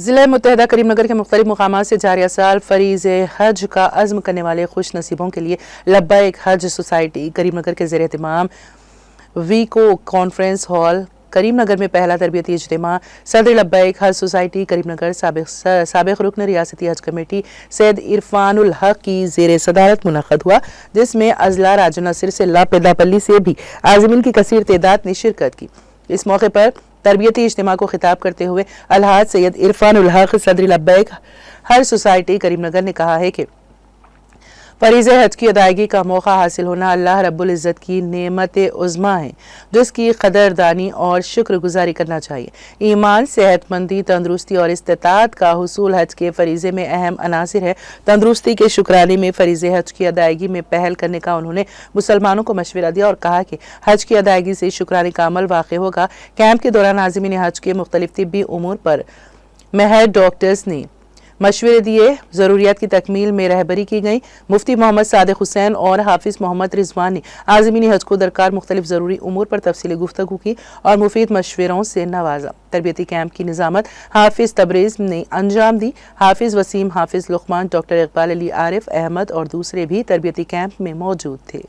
ضلع متحدہ کریم نگر کے مختلف مقامات سے جاریہ سال فریض حج کا عزم کرنے والے خوش نصیبوں کے لیے لبیک حج سوسائٹی کریم نگر کے زیر اہتمام ویکو کانفرنس ہال کریم نگر میں پہلا تربیتی اجتماع صدر لبیک حج سوسائٹی کریم نگر سابق رکن ریاستی حج کمیٹی سید عرفان الحق کی زیر صدارت منعقد ہوا، جس میں اضلاع راج نصر سے پیداپلی سے بھی عازمین کی کثیر تعداد نے شرکت کی۔ اس موقع پر تربیتی اجتماع کو خطاب کرتے ہوئے الحاج سید عرفان الحق صدر لبیک حج سوسائٹی کریم نگر نے کہا ہے کہ فریض حج کی ادائیگی کا موقع حاصل ہونا اللہ رب العزت کی نعمت عظمیٰ ہے، جس کی قدردانی اور شکر گزاری کرنا چاہیے۔ ایمان، صحت مندی، تندرستی اور استطاعت کا حصول حج کے فریضے میں اہم عناصر ہے۔ تندرستی کے شکرانے میں فریض حج کی ادائیگی میں پہل کرنے کا انہوں نے مسلمانوں کو مشورہ دیا اور کہا کہ حج کی ادائیگی سے شکرانے کا عمل واقع ہوگا۔ کیمپ کے دوران عازمین حج کے مختلف طبی امور پر ماہر ڈاکٹرز نے مشورے دیے، ضروریات کی تکمیل میں رہبری کی گئی۔ مفتی محمد صادق حسین اور حافظ محمد رضوان نے عازمین حج کو درکار مختلف ضروری امور پر تفصیلی گفتگو کی اور مفید مشوروں سے نوازا۔ تربیتی کیمپ کی نظامت حافظ تبریز نے انجام دی۔ حافظ وسیم، حافظ لقمان، ڈاکٹر اقبال علی عارف احمد اور دوسرے بھی تربیتی کیمپ میں موجود تھے۔